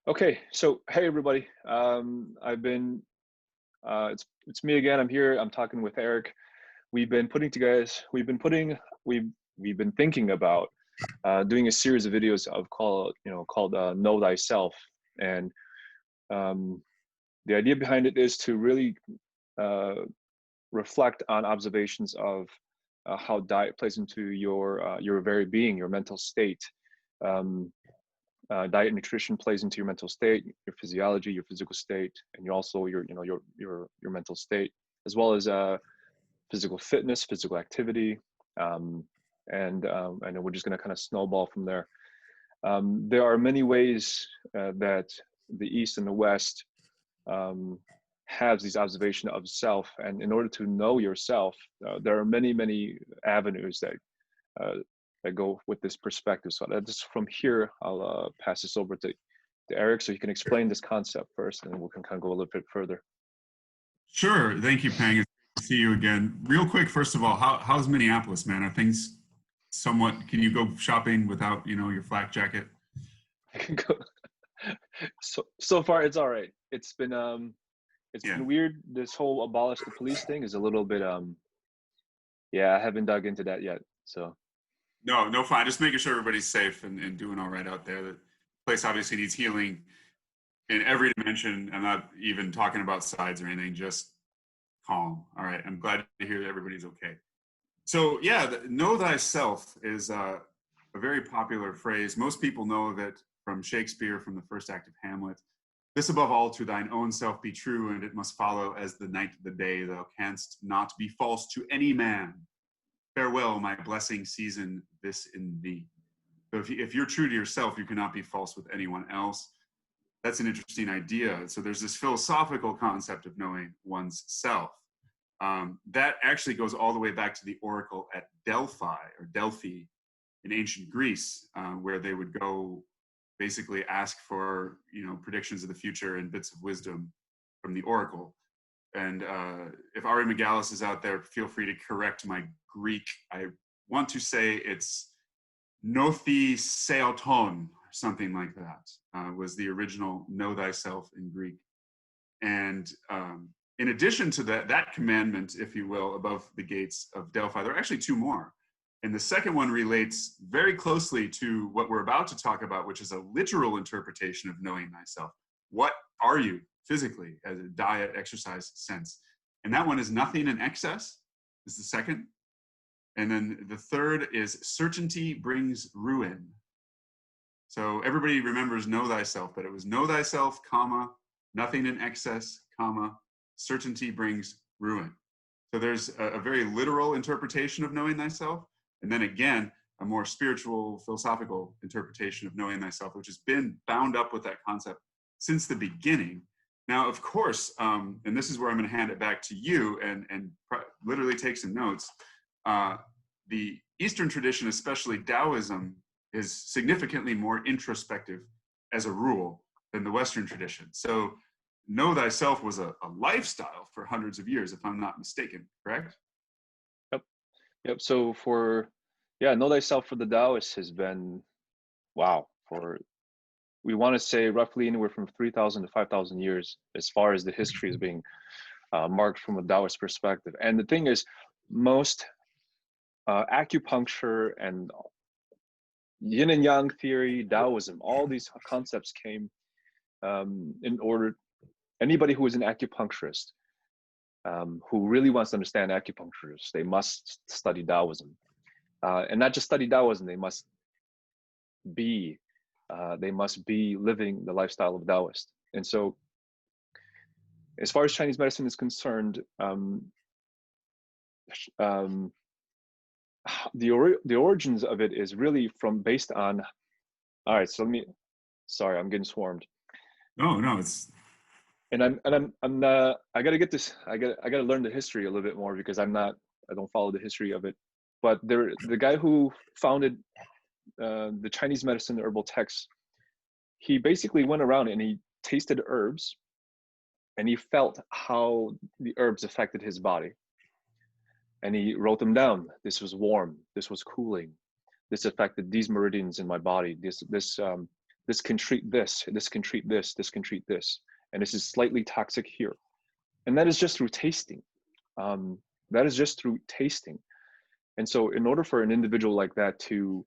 Okay, so hey everybody. I've been it's me again. I'm here. I'm talking with Eric. We've been putting we've been thinking about doing a series of videos called Know Thyself, and um, the idea behind it is to really uh, reflect on observations of how diet plays into your very being, your mental state. Um, Diet and nutrition plays into your mental state, your physiology, your physical state, and you also your mental state, as well as physical fitness, physical activity, um, and we're just going to kind of snowball from there. There are many ways that the East and the West um, has these observation of self, and in order to know yourself, there are many avenues uh, that go with this perspective. So just from here, I'll pass this over to Eric so you can explain this concept first, and then we can kind of go a little bit further. Sure. Thank you, Pang. It's good to see you again. Real quick, first of all, how's Minneapolis, man? Are things somewhat, can you go shopping without, your flak jacket? I can go. So far, it's all right. It's Yeah. been weird. This whole abolish the police thing is a little bit yeah, I haven't dug into that yet. So No, no, fine. Just making sure everybody's safe and doing all right out there. The place obviously needs healing in every dimension. I'm not even talking about sides or anything, just calm. All right. I'm glad to hear that everybody's okay. So yeah, know thyself is a very popular phrase. Most people know that from Shakespeare, from the first act of Hamlet. This above all to thine own self be true, and it must follow as the night the day. Thou canst not be false to any man. Farewell, my blessing season this in thee. So if you're true to yourself, you cannot be false with anyone else. That's an interesting idea. So there's this philosophical concept of knowing one's self. That actually goes all the way back to the oracle at Delphi or Delphi in ancient Greece, where they would go basically ask for predictions of the future and bits of wisdom from the oracle. And if Ari Megalis is out there, feel free to correct my Greek. I want to say it's Nothi Seauton, or something like that, was the original know thyself in Greek. And in addition to that commandment, if you will, above the gates of Delphi, there are actually two more. And the second one relates very closely to what we're about to talk about, which is a literal interpretation of knowing thyself. What are you physically as a diet, exercise sense? And that one is nothing in excess, is the second. And then the third is certainty brings ruin. So everybody remembers know thyself, but it was know thyself, comma, nothing in excess, comma, certainty brings ruin. So there's a very literal interpretation of knowing thyself. And then again, a more spiritual, philosophical interpretation of knowing thyself, which has been bound up with that concept since the beginning. Now, of course, and this is where I'm going to hand it back to you and literally take some notes. The Eastern tradition, especially Taoism, is significantly more introspective as a rule than the Western tradition. So know thyself was a lifestyle for hundreds of years, if I'm not mistaken, correct? Yep. So know thyself for the Taoists has been, wow, we want to say roughly anywhere from 3,000 to 5,000 years as far as the history is being marked from a Taoist perspective. And the thing is, most acupuncture and yin and yang theory, Taoism, all these concepts came in order, anybody who is an acupuncturist, who really wants to understand acupuncturists, they must study Taoism. And not just study Taoism, they must be living the lifestyle of Taoist. And so as far as Chinese medicine is concerned, the origins of it is really based on, all right, so sorry, I'm getting swarmed. No, it's, and I'm I got to get this, I got to learn the history a little bit more, because I don't follow the history of it. But the guy who founded the Chinese medicine, the herbal texts, he basically went around and he tasted herbs and he felt how the herbs affected his body. And he wrote them down. This was warm. This was cooling. This affected these meridians in my body. This this can treat this, this can treat this, this can treat this, and this is slightly toxic here. And that is just through tasting. That is just through tasting. And so in order for an individual like that to,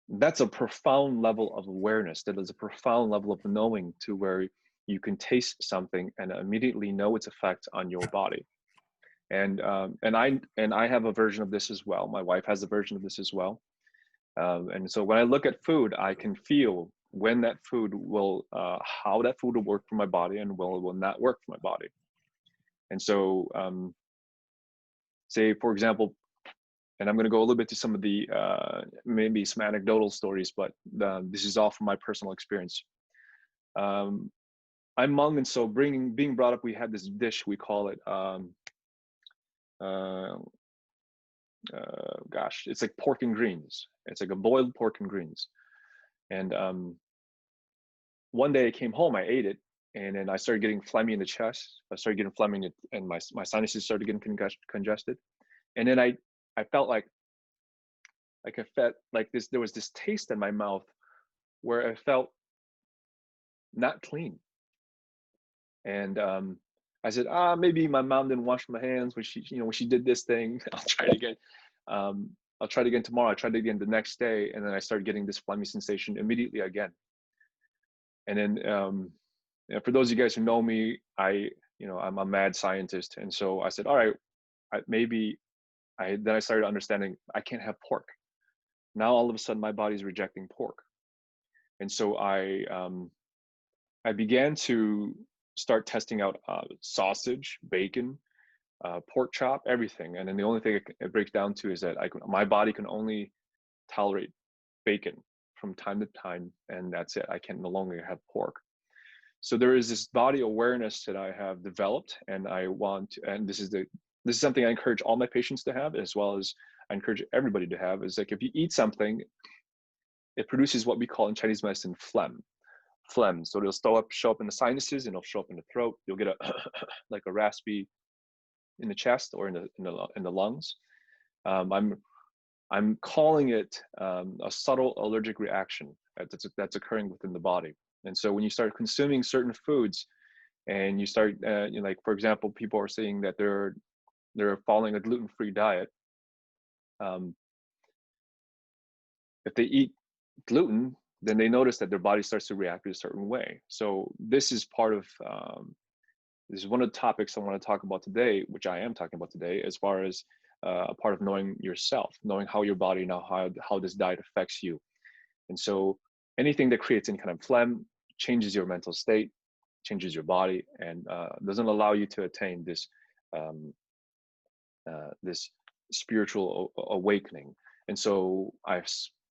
that's a profound level of awareness. That is a profound level of knowing, to where you can taste something and immediately know its effect on your body. And I have a version of this as well. My wife has a version of this as well. And so when I look at food, I can feel when that food will, how that food will work for my body, and will not work for my body. And so, say for example, and I'm going to go a little bit to some of the maybe some anecdotal stories, but this is all from my personal experience. I'm Hmong, and so being brought up, we had this dish, we call it gosh, it's like pork and greens. It's like a boiled pork and greens. And one day I came home, I ate it, and then I started getting phlegmy in the chest. I started getting phlegmy, and my sinuses started getting congested. And then I felt like I felt like this. There was this taste in my mouth where I felt not clean. And I said, maybe my mom didn't wash my hands when she did this thing. I'll try it again. I'll try it again tomorrow. I tried it again the next day, and then I started getting this phlegmy sensation immediately again. And then for those of you guys who know me, I'm a mad scientist, and so I said, all right, then I started understanding I can't have pork. Now all of a sudden my body's rejecting pork. And so I began to start testing out sausage, bacon, pork chop, everything. And then the only thing it breaks down to is that my body can only tolerate bacon from time to time, and that's it. I can no longer have pork. So there is this body awareness that I have developed, and this is something I encourage all my patients to have, as well as I encourage everybody to have, is like, if you eat something, it produces what we call in Chinese medicine phlegm. So it'll show up in the sinuses, and it'll show up in the throat. You'll get a like a raspy in the chest or in the lungs. I'm calling it a subtle allergic reaction that's occurring within the body. And so when you start consuming certain foods, and you start, like for example, people are saying that they're following a gluten-free diet. If they eat gluten, then they notice that their body starts to react in a certain way. So this is part of this is one of the topics I want to talk about today, which I am talking about today, as far as a part of knowing yourself, knowing how your body, how this diet affects you. And so anything that creates any kind of phlegm changes your mental state, changes your body, and doesn't allow you to attain this this spiritual awakening. And so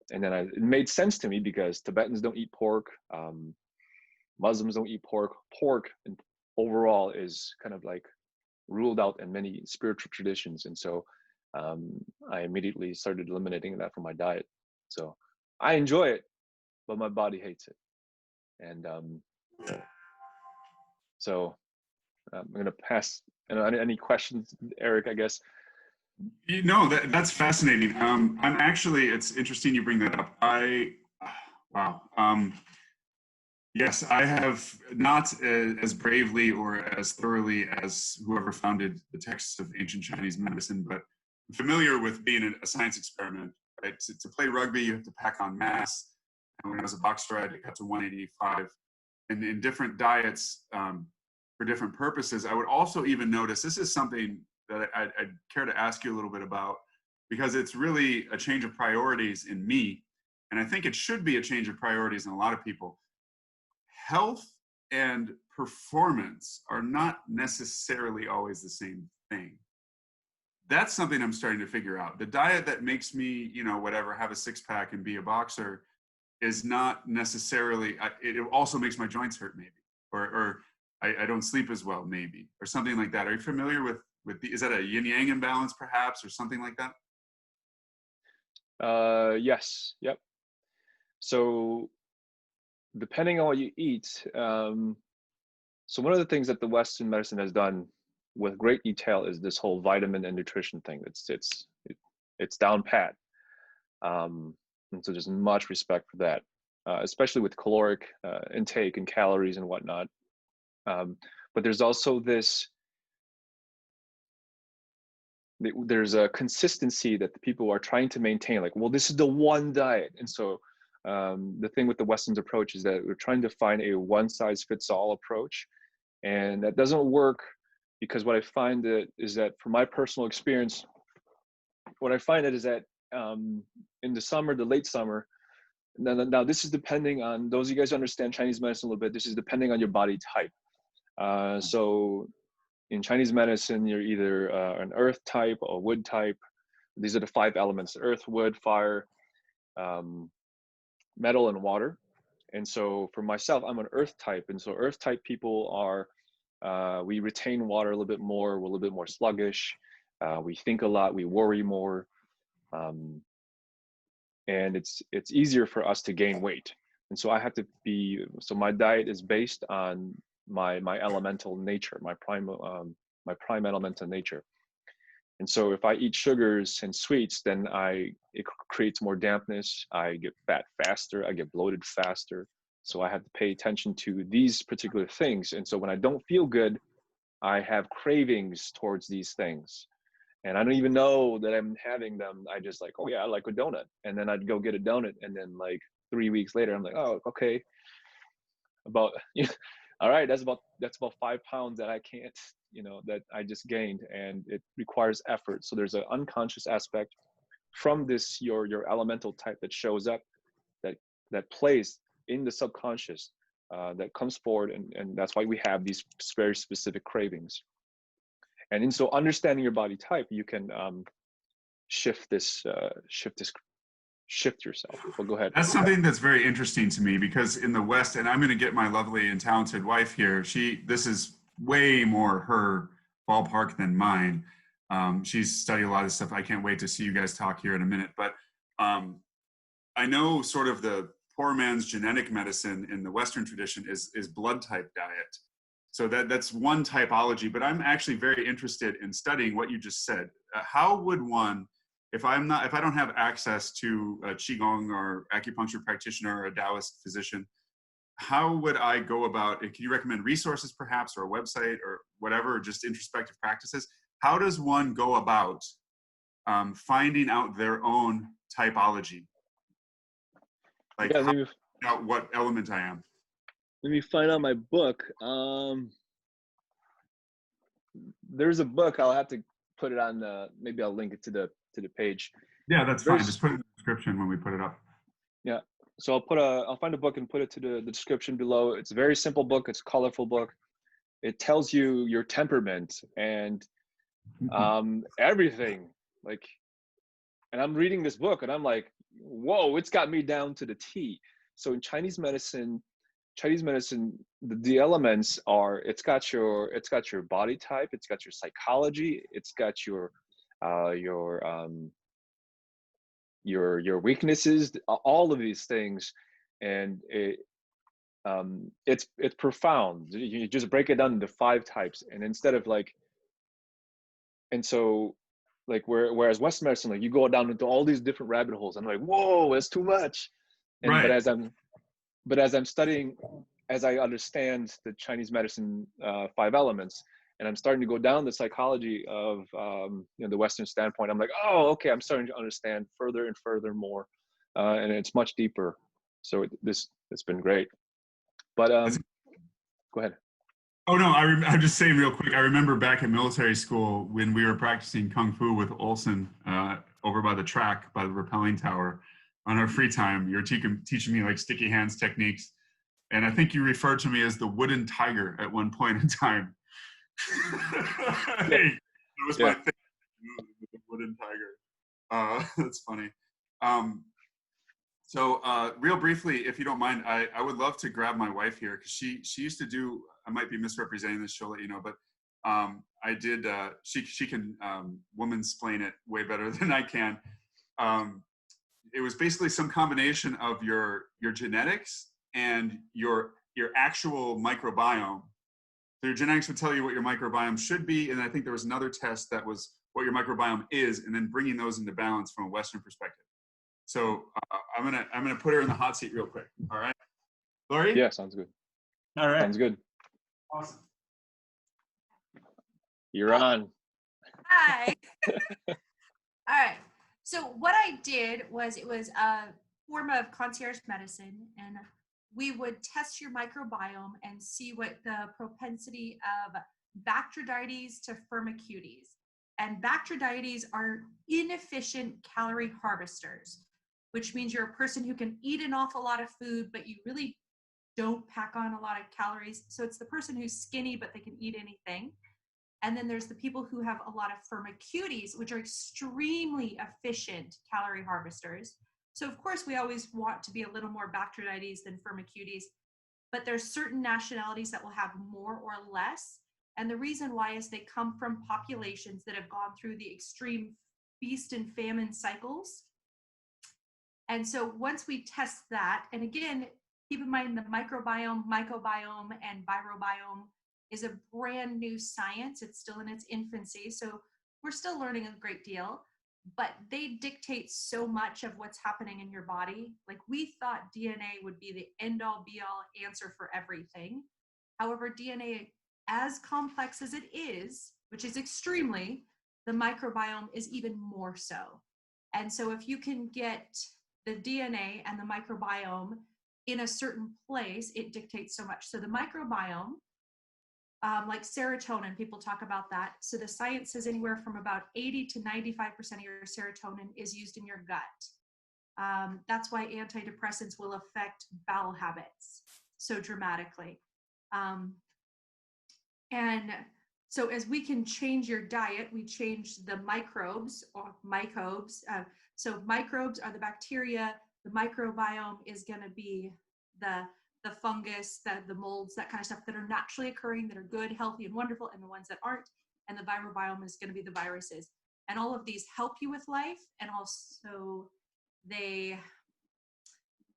it made sense to me, because Tibetans don't eat pork, Muslims don't eat pork. Pork overall is kind of like ruled out in many spiritual traditions. And so I immediately started eliminating that from my diet. So I enjoy it, but my body hates it. And so I'm going to pass. Any questions, Eric, I guess? That's fascinating. I'm actually, it's interesting you bring that up. Wow. Yes, I have not as bravely or as thoroughly as whoever founded the texts of ancient Chinese medicine, but I'm familiar with being a science experiment. Right? To play rugby, you have to pack on mass. And when I was a boxer, I had to cut to 185. And in different diets, for different purposes, I would also even notice, this is something that I'd care to ask you a little bit about, because it's really a change of priorities in me. And I think it should be a change of priorities in a lot of people. Health and performance are not necessarily always the same thing. That's something I'm starting to figure out. The diet that makes me, whatever, have a six-pack and be a boxer is not necessarily, it also makes my joints hurt maybe, or I don't sleep as well maybe, or something like that. Are you familiar with is that a yin-yang imbalance perhaps, or something like that? Yes, yep. So depending on what you eat, so one of the things that the Western medicine has done with great detail is this whole vitamin and nutrition thing. It's down pat. And so there's much respect for that, especially with caloric intake and calories and whatnot. But there's also there's a consistency that the people are trying to maintain, like, well, this is the one diet. And so the thing with the Western's approach is that we're trying to find a one size fits all approach. And that doesn't work, because what I find is that from my personal experience, what I find is that in the summer, the late summer, now this is depending on those of you guys who understand Chinese medicine a little bit, this is depending on your body type. So in Chinese medicine, you're either an earth type or wood type. These are the 5 elements: earth, wood, fire, metal, and water. And so for myself, I'm an earth type. And so earth type people are, we retain water a little bit more, we're a little bit more sluggish, we think a lot, we worry more, and it's easier for us to gain weight. And so I have to be, so my diet is based on my elemental nature, my prime elemental nature. And so if I eat sugars and sweets, then it creates more dampness, I get fat faster, I get bloated faster. So I have to pay attention to these particular things. And so when I don't feel good, I have cravings towards these things. And I don't even know that I'm having them. I just like, oh yeah, I like a donut. And then I'd go get a donut. And then like 3 weeks later, I'm like, oh, okay. About, all right, that's about 5 pounds that I can't, that I just gained, and it requires effort. So there's an unconscious aspect from this, your elemental type that shows up, that plays in the subconscious, that comes forward. And that's why we have these very specific cravings. And in so understanding your body type, you can shift yourself. Well, go ahead. That's something that's very interesting to me, because in the West, and I'm going to get my lovely and talented wife here, this is way more her ballpark than mine. She's studied a lot of stuff. I can't wait to see you guys talk here in a minute. But I know sort of the poor man's genetic medicine in the Western tradition is blood type diet. So that's one typology, but I'm actually very interested in studying what you just said. How would one, if I don't have access to a Qigong or acupuncture practitioner or a Taoist physician, how would I go about it? Can you recommend resources perhaps, or a website or whatever, or just introspective practices? How does one go about finding out their own typology? Like, Yeah, how to find out what element I am? let me find out my book. There's a book. I'll have to put it on maybe I'll link it to the page. Yeah, that's fine. Just put it in the description when we put it up. Yeah. So I'll find a book and put it to the description below. It's a very simple book. It's a colorful book. It tells you your temperament and everything. Like, and I'm reading this book and I'm like, whoa, it's got me down to the T. So in Chinese medicine, the elements are, it's got your body type, it's got your psychology, it's got your weaknesses, all of these things. And it's profound. You just break it down into 5 types, and instead of like, and so like whereas Western medicine, like you go down into all these different rabbit holes, and I'm like, whoa, it's too much. And Right. but as I'm studying, as I understand the Chinese medicine 5 elements, and I'm starting to go down the psychology of the Western standpoint, I'm like, oh, okay, I'm starting to understand further and further more, and it's much deeper. So it's been great. But go ahead. Oh no, I'm just saying real quick. I remember back in military school when we were practicing kung fu with Olson over by the track, by the rappelling tower. On our free time, you were teaching me like sticky hands techniques, and I think you referred to me as the wooden tiger at one point in time. Hey, that was my thing, the wooden tiger. That's funny. So real briefly, if you don't mind, I would love to grab my wife here, because she used to do, I might be misrepresenting this, she'll let you know, but I did, she can woman-splain it way better than I can. It was basically some combination of your genetics and your actual microbiome. So your genetics would tell you what your microbiome should be, and I think there was another test that was what your microbiome is, and then bringing those into balance from a Western perspective. So I'm gonna put her in the hot seat real quick. All right, Lori? Yeah, sounds good. All right. Sounds good. Awesome. You're on. Hi. All right. So what I did was, it was a form of concierge medicine, and we would test your microbiome and see what the propensity of Bacteroides to Firmicutes. And Bacteroides are inefficient calorie harvesters, which means you're a person who can eat an awful lot of food, but you really don't pack on a lot of calories. So it's the person who's skinny, but they can eat anything. And then there's the people who have a lot of Firmicutes, which are extremely efficient calorie harvesters. So of course, we always want to be a little more Bacteroides than Firmicutes, but there's certain nationalities that will have more or less. And the reason why is they come from populations that have gone through the extreme feast and famine cycles. And so once we test that, and again, keep in mind the microbiome, mycobiome, and virobiome is a brand new science. It's still in its infancy, so we're still learning a great deal, but they dictate so much of what's happening in your body. Like, we thought DNA would be the end-all be-all answer for everything. However, DNA, as complex as it is, which is extremely, the microbiome is even more so. And so if you can get the DNA and the microbiome in a certain place, it dictates so much. So the microbiome, like serotonin, people talk about that. So the science says anywhere from about 80 to 95% of your serotonin is used in your gut. That's why antidepressants will affect bowel habits so dramatically. And so as we can change your diet, we change the microbes or mycobes. So microbes are the bacteria. The microbiome is going to be the fungus, the molds, that kind of stuff that are naturally occurring, that are good, healthy, and wonderful, and the ones that aren't. And the virobiome is going to be the viruses. And all of these help you with life, and also they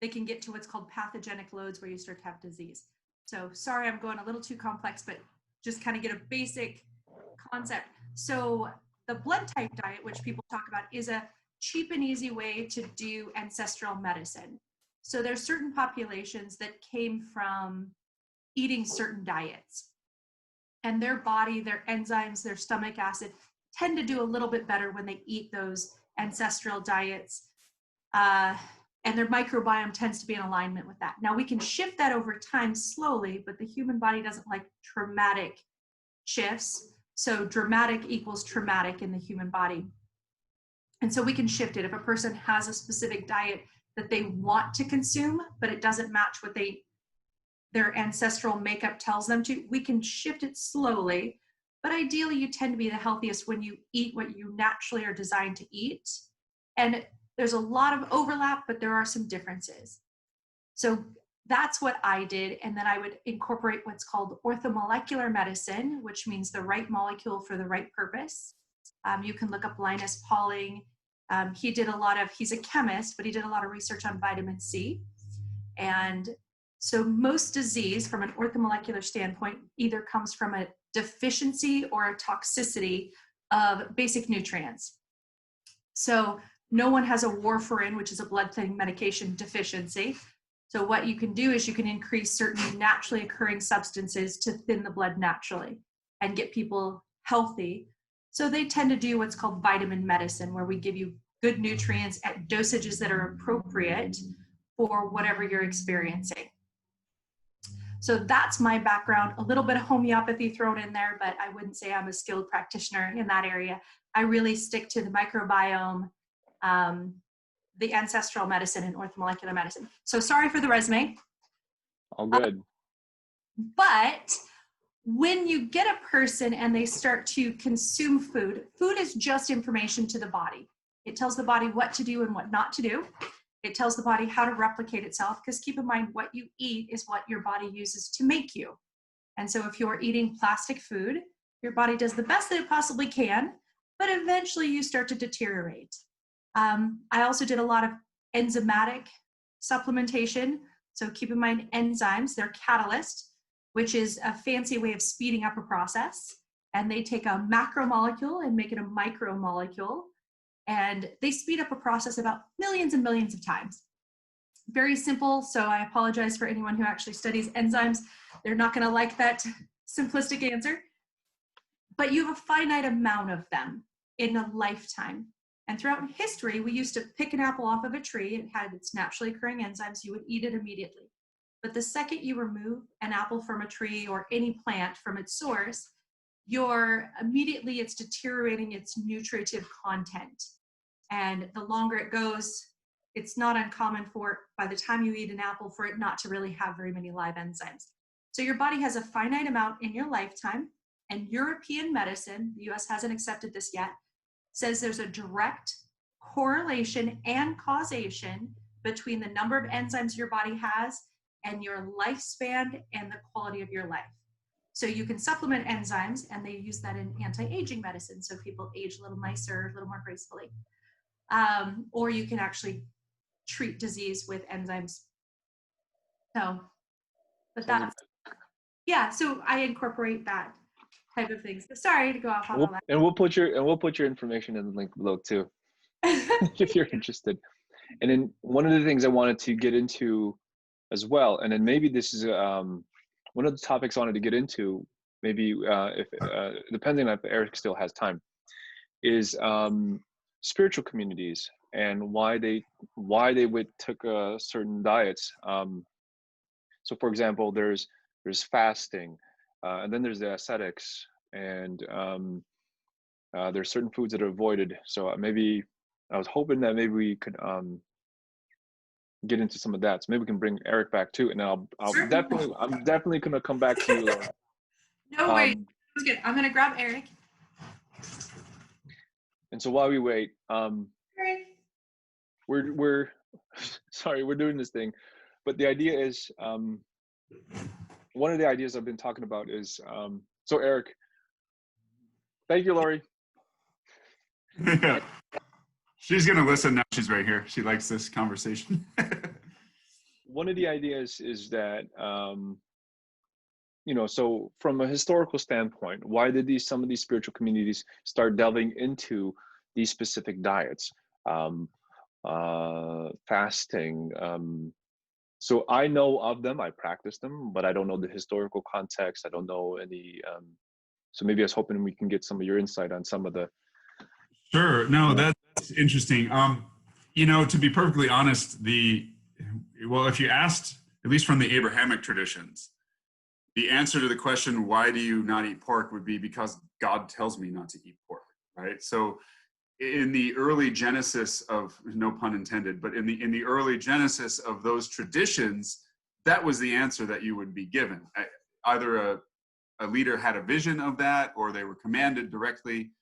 can get to what's called pathogenic loads, where you start to have disease. So sorry, I'm going a little too complex, but just kind of get a basic concept. So the blood type diet, which people talk about, is a cheap and easy way to do ancestral medicine. So there's certain populations that came from eating certain diets, and their body, their enzymes, their stomach acid tend to do a little bit better when they eat those ancestral diets. And their microbiome tends to be in alignment with that. Now, we can shift that over time slowly, but the human body doesn't like traumatic shifts. So dramatic equals traumatic in the human body. And so we can shift it. If a person has a specific diet that they want to consume, but it doesn't match what their ancestral makeup tells them to, we can shift it slowly. But ideally, you tend to be the healthiest when you eat what you naturally are designed to eat. And there's a lot of overlap, but there are some differences. So that's what I did. And then I would incorporate what's called orthomolecular medicine, which means the right molecule for the right purpose. You can look up Linus Pauling. He's a chemist, but he did a lot of research on vitamin C. And so most disease from an orthomolecular standpoint either comes from a deficiency or a toxicity of basic nutrients. So no one has a warfarin, which is a blood thinning medication, deficiency. So what you can do is you can increase certain naturally occurring substances to thin the blood naturally and get people healthy. So they tend to do what's called vitamin medicine, where we give you good nutrients at dosages that are appropriate for whatever you're experiencing. So that's my background, a little bit of homeopathy thrown in there, but I wouldn't say I'm a skilled practitioner in that area. I really stick to the microbiome, the ancestral medicine, and orthomolecular medicine. So sorry for the resume. All good. But when you get a person and they start to consume food, food is just information to the body. It tells the body what to do and what not to do. It tells the body how to replicate itself, because keep in mind, what you eat is what your body uses to make you. And so if you're eating plastic food, your body does the best that it possibly can, but eventually you start to deteriorate. I also did a lot of enzymatic supplementation. So keep in mind, enzymes, they're catalyst, which is a fancy way of speeding up a process. And they take a macromolecule and make it a micromolecule. and they speed up a process about millions and millions of times. Very simple, so I apologize for anyone who actually studies enzymes. They're not going to like that simplistic answer. But you have a finite amount of them in a lifetime. And throughout history, we used to pick an apple off of a tree. It had its naturally occurring enzymes. You would eat it immediately. But the second you remove an apple from a tree or any plant from its source, it's deteriorating its nutritive content. And the longer it goes, it's not uncommon for, by the time you eat an apple, for it not to really have very many live enzymes. So your body has a finite amount in your lifetime, and European medicine, the US hasn't accepted this yet, says there's a direct correlation and causation between the number of enzymes your body has and your lifespan and the quality of your life. So you can supplement enzymes, and they use that in anti-aging medicine, so people age a little nicer, a little more gracefully. Or you can actually treat disease with enzymes. So, but that's, yeah, so I incorporate that type of things. But sorry to go off on all that. And we'll put your information in the link below too, if you're interested. And then one of the things I wanted to get into as well, and then maybe this is one of the topics I wanted to get into, maybe if depending on if Eric still has time, is spiritual communities and why they took certain diets. So for example, there's fasting, and then there's the ascetics, and there's certain foods that are avoided. So maybe I was hoping that maybe we could get into some of that. So maybe we can bring Eric back too, and I'm definitely gonna come back to you, Laura. No worries. That's good. I'm gonna grab Eric. And so while we wait, Eric. we're sorry, we're doing this thing, but the idea is one of the ideas I've been talking about is so Eric, thank you, Laurie. Yeah. She's gonna listen now. She's right here. She likes this conversation. One of the ideas is that so from a historical standpoint, why did some of these spiritual communities start delving into these specific diets, fasting? So I know of them, I practice them, but I don't know the historical context. I don't know any. So maybe I was hoping we can get some of your insight on some of the. Sure. No, that's interesting. To be perfectly honest, if you asked, at least from the Abrahamic traditions, the answer to the question, why do you not eat pork, would be because God tells me not to eat pork, right? So in the early genesis of, no pun intended, but in the early genesis of those traditions, that was the answer that you would be given. Either a leader had a vision of that, or they were commanded directly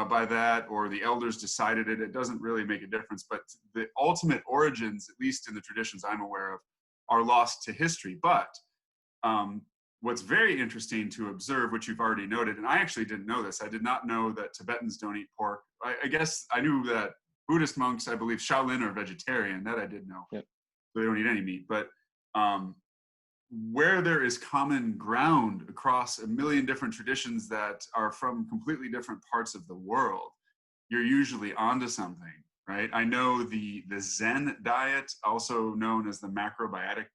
by that, or the elders decided it. It doesn't really make a difference, but the ultimate origins, at least in the traditions I'm aware of, are lost to history. But what's very interesting to observe, which you've already noted, and I actually didn't know this, I did not know that Tibetans don't eat pork. I guess I knew that Buddhist monks, I believe Shaolin, are vegetarian. That I did know. Yep. They don't eat any meat. But where there is common ground across a million different traditions that are from completely different parts of the world, you're usually onto something, right? I know the Zen diet, also known as the macrobiotic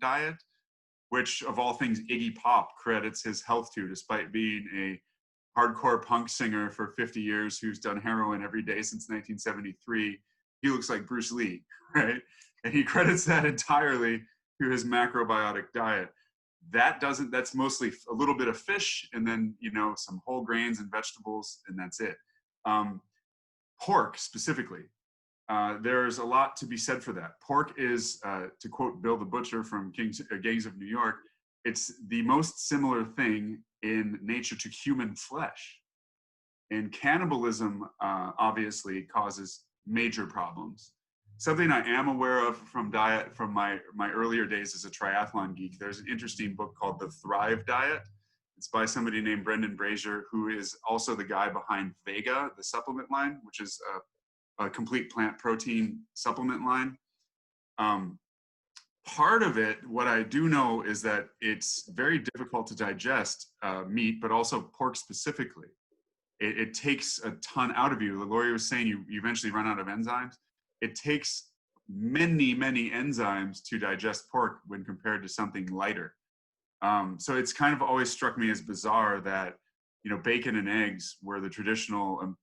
diet, which of all things Iggy Pop credits his health to, despite being a hardcore punk singer for 50 years who's done heroin every day since 1973. He looks like Bruce Lee, right? And he credits that entirely to his macrobiotic diet. That's mostly a little bit of fish, and then, some whole grains and vegetables, and that's it. Pork specifically, there's a lot to be said for that. Pork is, to quote Bill the Butcher from Gangs of New York, it's the most similar thing in nature to human flesh. And cannibalism obviously causes major problems. Something I am aware of from diet from my earlier days as a triathlon geek, there's an interesting book called The Thrive Diet. It's by somebody named Brendan Brazier, who is also the guy behind Vega, the supplement line, which is a complete plant protein supplement line. Part of it, what I do know, is that it's very difficult to digest meat, but also pork specifically. it takes a ton out of you. The lawyer was saying you eventually run out of enzymes. It takes many enzymes to digest pork when compared to something lighter. So it's kind of always struck me as bizarre that, you know, bacon and eggs were the traditional,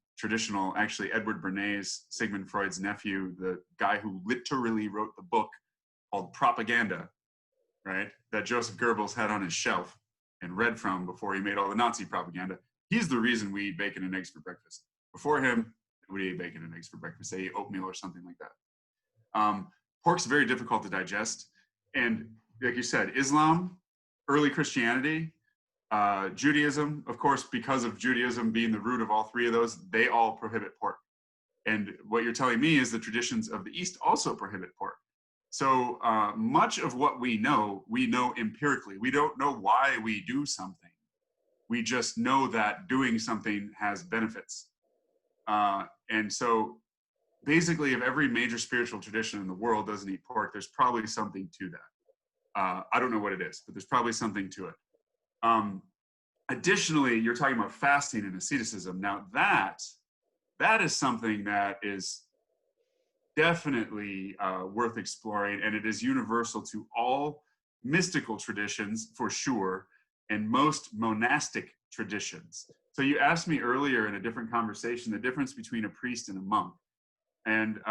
actually Edward Bernays, Sigmund Freud's nephew, the guy who literally wrote the book called Propaganda, right? That Joseph Goebbels had on his shelf and read from before he made all the Nazi propaganda. He's the reason we eat bacon and eggs for breakfast. Before him, nobody ate bacon and eggs for breakfast. They ate oatmeal or something like that. Pork's very difficult to digest. And like you said, Islam, early Christianity, Judaism, of course, because of Judaism being the root of all three of those, they all prohibit pork. And what you're telling me is the traditions of the East also prohibit pork. So much of what we know empirically. We don't know why we do something. We just know that doing something has benefits. And so basically, if every major spiritual tradition in the world doesn't eat pork, there's probably something to that. I don't know what it is, but there's probably something to it. Additionally, you're talking about fasting and asceticism. Now that is something that is definitely worth exploring, and it is universal to all mystical traditions for sure, and most monastic traditions. So you asked me earlier in a different conversation the difference between a priest and a monk. And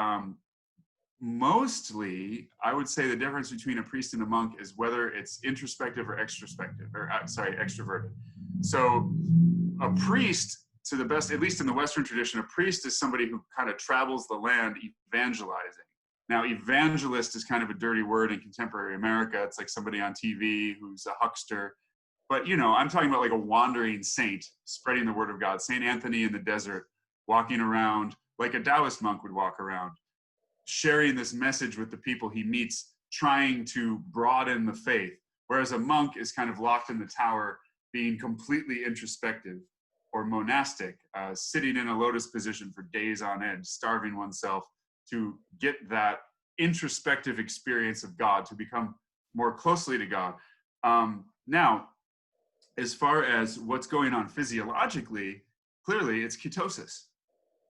mostly, I would say the difference between a priest and a monk is whether it's introspective or extroverted. So a priest, to the best, at least in the Western tradition, a priest is somebody who kind of travels the land evangelizing. Now, evangelist is kind of a dirty word in contemporary America. It's like somebody on TV who's a huckster. But, you know, I'm talking about like a wandering saint spreading the word of God. St. Anthony in the desert, walking around like a Taoist monk would walk around, sharing this message with the people he meets, trying to broaden the faith. Whereas a monk is kind of locked in the tower, being completely introspective, or monastic, sitting in a lotus position for days on end, starving oneself to get that introspective experience of God, to become more closely to God. Now, as far as what's going on physiologically, clearly it's ketosis.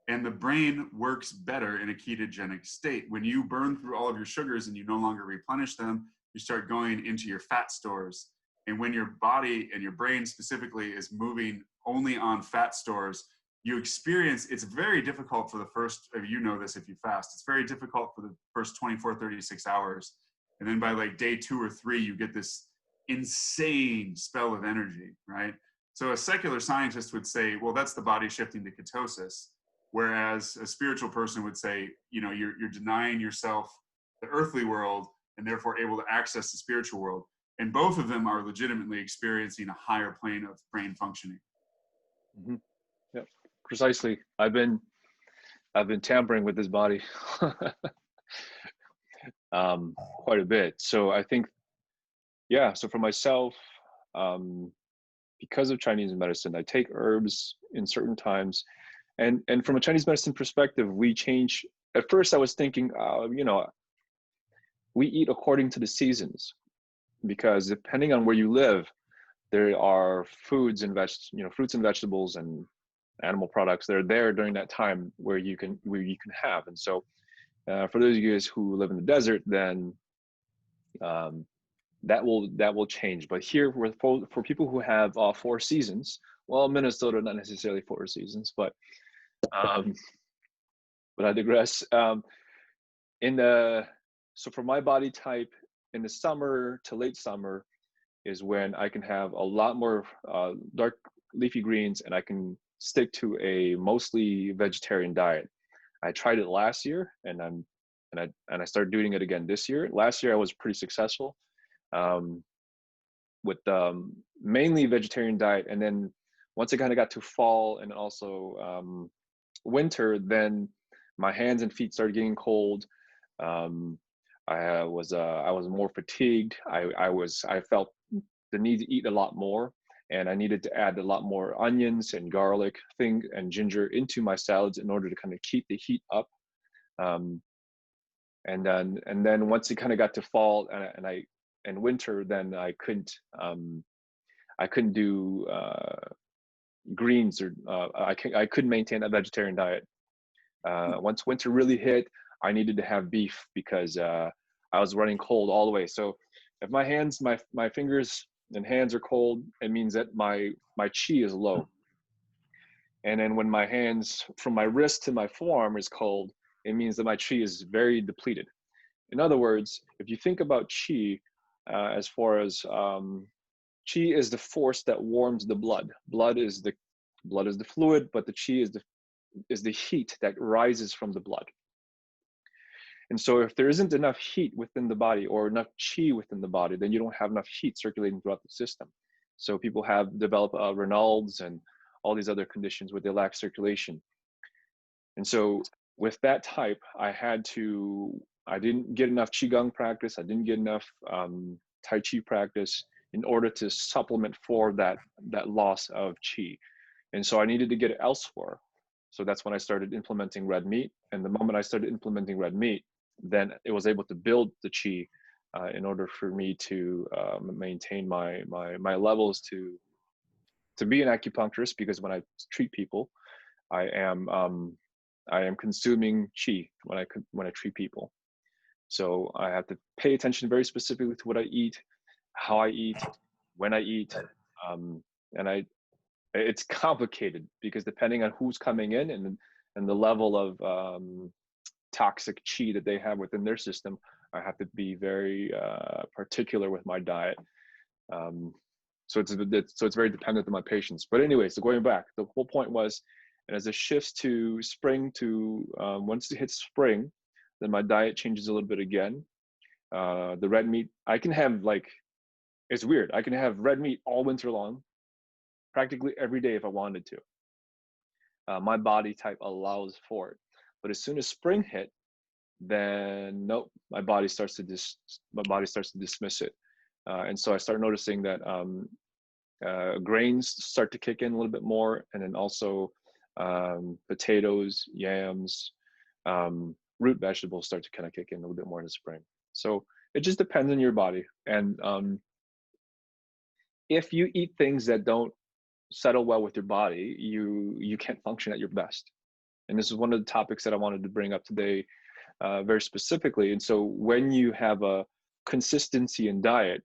And the brain works better in a ketogenic state. When you burn through all of your sugars and you no longer replenish them, you start going into your fat stores. And when your body and your brain specifically is moving only on fat stores, you experience, it's very difficult for the first, you know this if you fast, it's very difficult for the first 24, 36 hours. And then by like day 2 or 3, you get this insane spell of energy, right? So a secular scientist would say, well, that's the body shifting to ketosis. Whereas a spiritual person would say, you know, you're denying yourself the earthly world and therefore able to access the spiritual world. And both of them are legitimately experiencing a higher plane of brain functioning. Mm-hmm. Yeah, precisely. I've been tampering with this body quite a bit. So I think, yeah. So for myself, because of Chinese medicine, I take herbs in certain times, and from a Chinese medicine perspective, we change. At first, I was thinking, you know, we eat according to the seasons, because depending on where you live, there are fruits and vegetables and animal products that are there during that time where you can have. And so for those of you guys who live in the desert, then that will change. But here, for people who have 4 seasons, well, Minnesota not necessarily 4 seasons, but I digress. So for my body type, in the summer to late summer is when I can have a lot more dark leafy greens, and I can stick to a mostly vegetarian diet. I tried it last year, and I started doing it again this year. Last year I was pretty successful with mainly vegetarian diet, and then once it kind of got to fall and also winter, then my hands and feet started getting cold. I was more fatigued. I felt the need to eat a lot more, and I needed to add a lot more onions and garlic and ginger into my salads in order to kind of keep the heat up. And then once it kind of got to fall and winter, then I couldn't do greens, or I couldn't maintain a vegetarian diet. Once winter really hit, I needed to have beef because I was running cold all the way. So if my hands, my fingers and hands are cold, it means that my chi is low. And then when my hands from my wrist to my forearm is cold, it means that my chi is very depleted. In other words, if you think about chi, as far as chi is the force that warms the blood. Blood is the fluid, but the chi is the heat that rises from the blood. And so if there isn't enough heat within the body or enough chi within the body, then you don't have enough heat circulating throughout the system. So people have developed Raynaud's and all these other conditions where they lack circulation. And so with that type, I didn't get enough Qigong practice. I didn't get enough Tai Chi practice in order to supplement for that loss of Qi. And so I needed to get it elsewhere. So that's when I started implementing red meat. And the moment I started implementing red meat, then it was able to build the Qi in order for me to maintain my levels to be an acupuncturist, because when I treat people, I am consuming Qi when I treat people. So I have to pay attention very specifically to what I eat, how I eat, when I eat, and it's complicated because depending on who's coming in and the level of toxic Qi that they have within their system, I have to be very particular with my diet. So it's very dependent on my patients. But anyway, so going back, the whole point was, and as it shifts to spring, to once it hits spring, then my diet changes a little bit again. The red meat, I can have it's weird. I can have red meat all winter long, practically every day if I wanted to. My body type allows for it. But as soon as spring hit, then nope, my body starts to dismiss it. And so I start noticing that grains start to kick in a little bit more, and then also potatoes, yams, root vegetables start to kind of kick in a little bit more in the spring. So it just depends on your body. And if you eat things that don't settle well with your body, you can't function at your best. And this is one of the topics that I wanted to bring up today, very specifically. And so when you have a consistency in diet,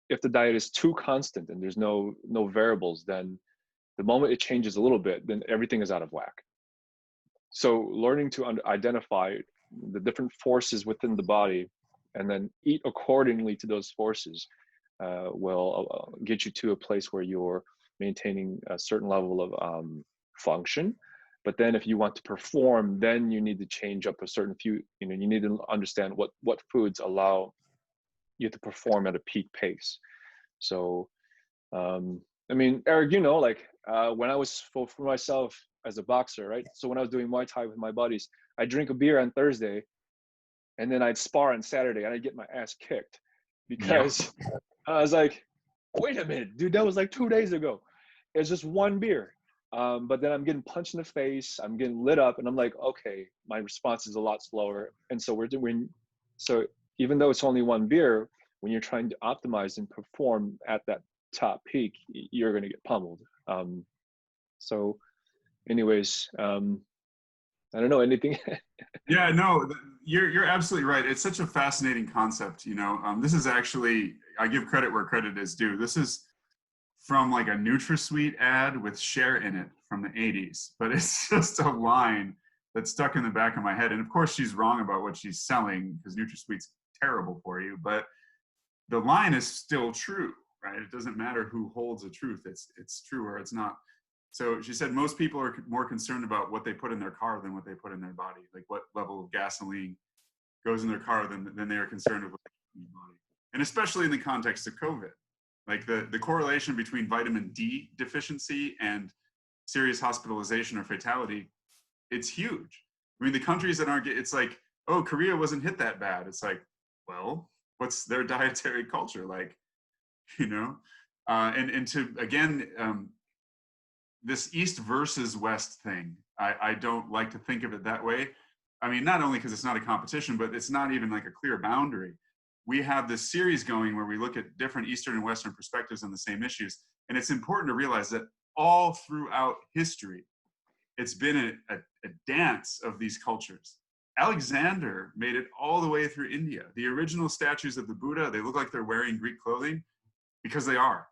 if the diet is too constant and there's no variables, then the moment it changes a little bit, then everything is out of whack. So learning to identify the different forces within the body and then eat accordingly to those forces will get you to a place where you're maintaining a certain level of function. But then if you want to perform, then you need to change up a certain few, you need to understand what foods allow you to perform at a peak pace. So, I mean, Eric, when I was for myself as a boxer, right? So when I was doing Muay Thai with my buddies, I'd drink a beer on Thursday and then I'd spar on Saturday and I'd get my ass kicked because I was like, wait a minute, dude, that was like 2 days ago. It's just one beer. But then I'm getting punched in the face, I'm getting lit up, and I'm like, okay, my response is a lot slower. And so so even though it's only one beer, when you're trying to optimize and perform at that top peak, you're going to get pummeled. So anyways, I don't know anything. Yeah, no, you're absolutely right. It's such a fascinating concept. This is actually, I give credit where credit is due. This is from like a NutraSweet ad with Cher in it from the 80s, but it's just a line that's stuck in the back of my head. And of course she's wrong about what she's selling because NutraSweet's terrible for you, but the line is still true, right? It doesn't matter who holds the truth. It's true or it's not. So she said most people are more concerned about what they put in their car than what they put in their body, like what level of gasoline goes in their car than they are concerned with what they put in their body. And especially in the context of COVID. Like the correlation between vitamin D deficiency and serious hospitalization or fatality, it's huge. I mean, the countries that aren't, it's like, oh, Korea wasn't hit that bad. It's like, well, what's their dietary culture like, and to, again, this East versus West thing, I don't like to think of it that way. I mean, not only because it's not a competition, but it's not even like a clear boundary. we have this series going where we look at different Eastern and Western perspectives on the same issues. And it's important to realize that all throughout history, it's been a dance of these cultures. Alexander made it all the way through India. The original statues of the Buddha, they look like they're wearing Greek clothing because they are.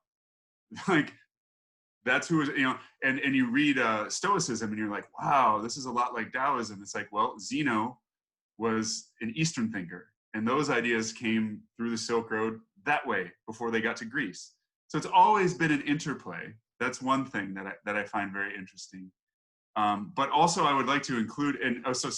Like, that's who is, you know, and you read Stoicism and you're like, wow, this is a lot like Taoism. It's like, well, Zeno was an Eastern thinker, and those ideas came through the Silk Road that way before they got to Greece. So it's always been an interplay. That's one thing that I find very interesting. But also I would like to include, so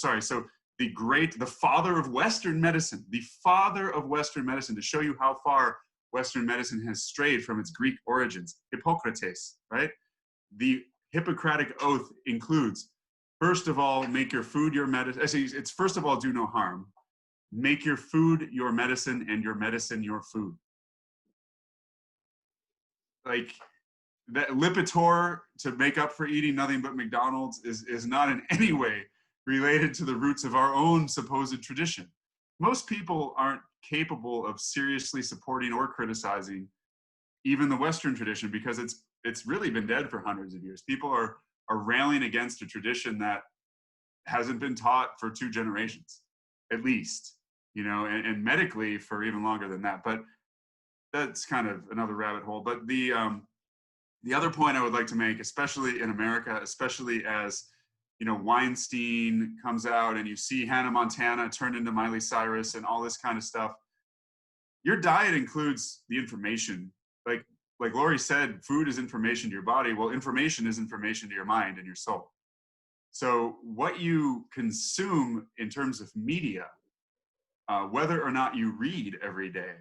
the father of Western medicine, to show you how far Western medicine has strayed from its Greek origins, Hippocrates, right? The Hippocratic Oath includes, first of all, make your food your medicine. It's first of all, do no harm. Make your food your medicine and your medicine your food. Like, that Lipitor, to make up for eating nothing but McDonald's, is not in any way related to the roots of our own supposed tradition. Most people aren't capable of seriously supporting or criticizing even the Western tradition because it's really been dead for hundreds of years. People are railing against a tradition that hasn't been taught for 2 generations, at least, you know, and medically for even longer than that. But that's kind of another rabbit hole. But the other point I would like to make, especially in America, especially as, you know, Weinstein comes out and you see Hannah Montana turned into Miley Cyrus and all this kind of stuff, your diet includes the information. Like Lori said, food is information to your body. Well, information is information to your mind and your soul. So what you consume in terms of media, whether or not you read every day,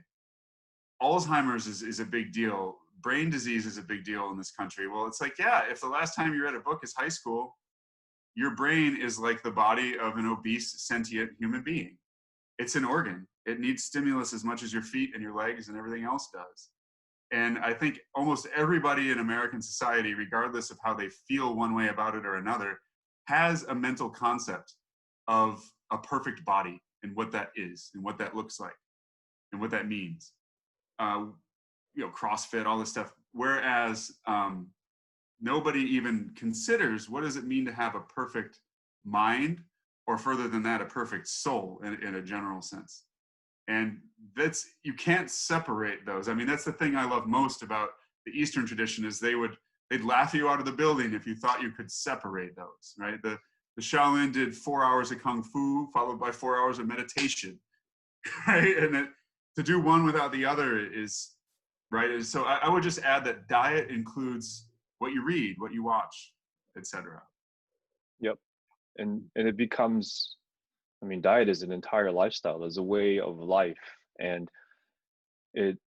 Alzheimer's is a big deal. Brain disease is a big deal in this country. Well, it's like, yeah, if the last time you read a book is high school, your brain is like the body of an obese, sentient human being. It's an organ. It needs stimulus as much as your feet and your legs and everything else does. And I think almost everybody in American society, regardless of how they feel one way about it or another, has a mental concept of a perfect body and what that is and what that looks like and what that means. You know, CrossFit, all this stuff. Whereas nobody even considers what does it mean to have a perfect mind, or further than that, a perfect soul in a general sense. And that's, you can't separate those. I mean, that's the thing I love most about the Eastern tradition is they'd laugh you out of the building if you thought you could separate those, right? The Shaolin did 4 hours of Kung Fu followed by 4 hours of meditation, right? And to do one without the other is, right? So I would just add that diet includes what you read, what you watch, etc. Yep. And it becomes, I mean, diet is an entire lifestyle, is a way of life. And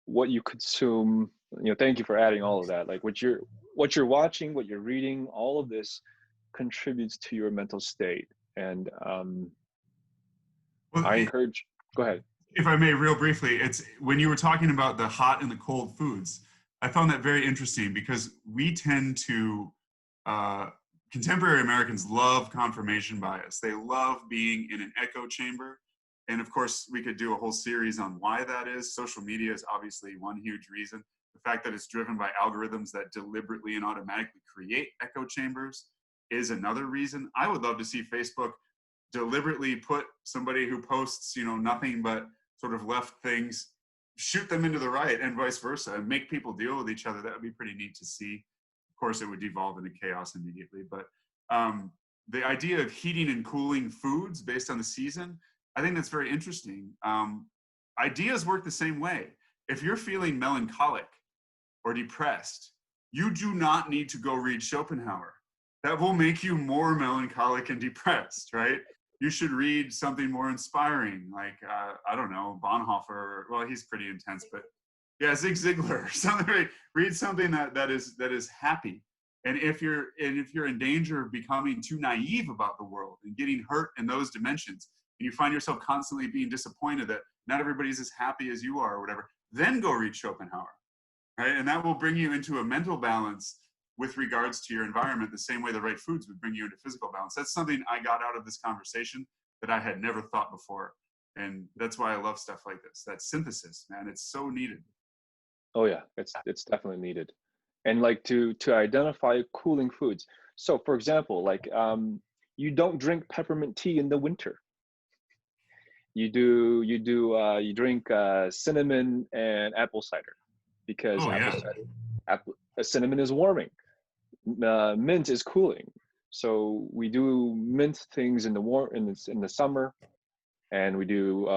what you consume, you know, thank you for adding all of that. Like what you're watching, what you're reading, all of this contributes to your mental state. And Well, I encourage, go ahead. If I may, real briefly, it's when you were talking about the hot and the cold foods, I found that very interesting because we tend to, contemporary Americans love confirmation bias. They love being in an echo chamber. And of course, we could do a whole series on why that is. Social media is obviously one huge reason. The fact that it's driven by algorithms that deliberately and automatically create echo chambers is another reason. I would love to see Facebook deliberately put somebody who posts, you know, nothing but sort of left things, shoot them into the right and vice versa, and make people deal with each other. That would be pretty neat to see. Of course, it would devolve into chaos immediately. But the idea of heating and cooling foods based on the season, I think that's very interesting. Ideas work the same way. If you're feeling melancholic or depressed, you do not need to go read Schopenhauer. That will make you more melancholic and depressed, right? You should read something more inspiring, like, I don't know, Bonhoeffer. Well, he's pretty intense, but yeah, Zig Ziglar. Something. Read something that is happy. And if you're in danger of becoming too naive about the world and getting hurt in those dimensions, and you find yourself constantly being disappointed that not everybody's as happy as you are or whatever, then go read Schopenhauer, right? And that will bring you into a mental balance with regards to your environment, the same way the right foods would bring you into physical balance. That's something I got out of this conversation that I had never thought before. And that's why I love stuff like this. That synthesis, man, it's so needed. Oh yeah, it's definitely needed. And like to identify cooling foods. So for example, like you don't drink peppermint tea in the winter. You drink cinnamon and apple cider because Oh yeah. cinnamon is warming. Mint is cooling. So we do mint things in the summer, and we do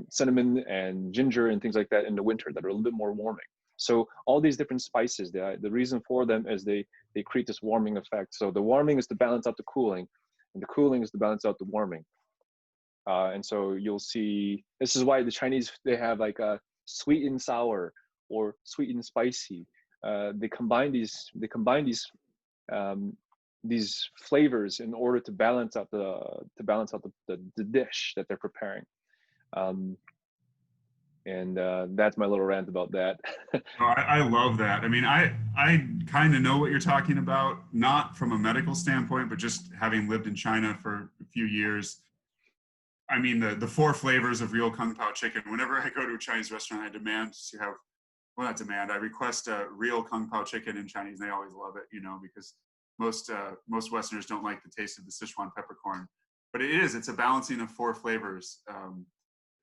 cinnamon and ginger and things like that in the winter that are a little bit more warming. So all these different spices, the reason for them is they create this warming effect. So the warming is to balance out the cooling, and the cooling is to balance out the warming. And so you'll see, this is why the Chinese, they have like a sweet and sour or sweet and spicy. They combine these flavors in order to balance out the dish that they're preparing. And that's my little rant about that. Oh, I love that. I mean, I kind of know what you're talking about, not from a medical standpoint, but just having lived in China for a few years. I mean, the four flavors of real Kung Pao chicken. Whenever I go to a Chinese restaurant, I demand to have, well, not demand, I request a real Kung Pao chicken in Chinese. And they always love it, you know, because most Westerners don't like the taste of the Sichuan peppercorn. But it's a balancing of four flavors.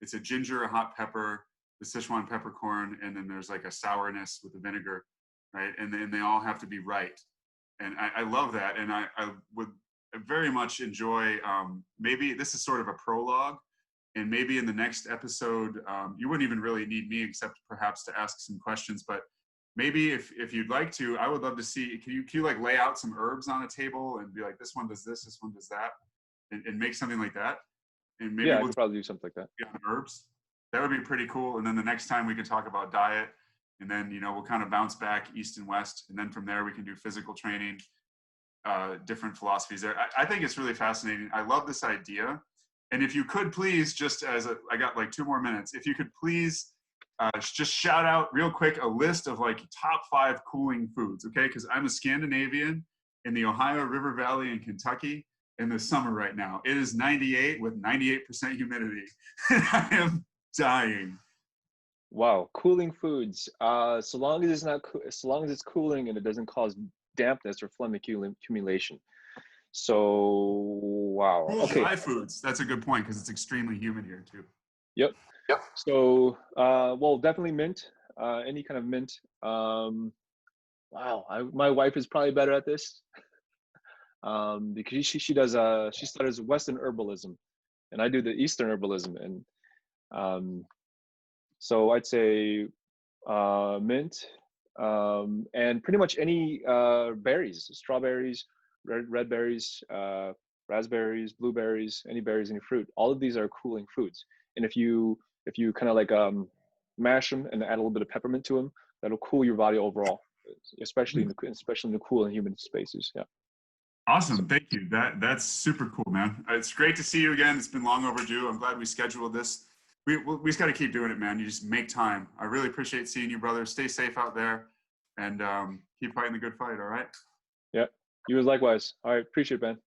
It's a ginger, a hot pepper, the Sichuan peppercorn, and then there's like a sourness with the vinegar, right? And then they all have to be right. And I love that. And I would very much enjoy, maybe this is sort of a prologue, and maybe in the next episode, you wouldn't even really need me except perhaps to ask some questions, but maybe if you'd like to, I would love to see, can you like lay out some herbs on a table and be like, this one does this one does that, and make something like that? And maybe Yeah, I we'll could probably do something like that. on herbs. That would be pretty cool. And then the next time we can talk about diet, and then, you know, we'll kind of bounce back east and west. And then from there, we can do physical training, different philosophies there. I think it's really fascinating. I love this idea. And if you could please, I got like 2 more minutes. If you could please just shout out real quick a list of like top 5 cooling foods, okay? Because I'm a Scandinavian in the Ohio River Valley in Kentucky in the summer right now. It is 98 with 98% humidity. I am dying. Wow, cooling foods. So long as it's cooling and it doesn't cause dampness or phlegm accumulation. So wow. Cool Okay. dry foods. That's a good point because it's extremely humid here too. Yep. So well, definitely mint. Any kind of mint. Wow. My wife is probably better at this. Because she studies Western herbalism, and I do the Eastern herbalism, and so I'd say mint, and pretty much any berries, strawberries, red berries, raspberries, blueberries, any berries, any fruit. All of these are cooling foods. And if you kind of like mash them and add a little bit of peppermint to them, that'll cool your body overall, especially in the cool and humid spaces. Yeah. Awesome. Thank you. That's super cool, man. It's great to see you again. It's been long overdue. I'm glad we scheduled this. We just got to keep doing it, man. You just make time. I really appreciate seeing you, brother. Stay safe out there, and keep fighting the good fight. All right. Yeah. You as likewise. All right. Appreciate it, man.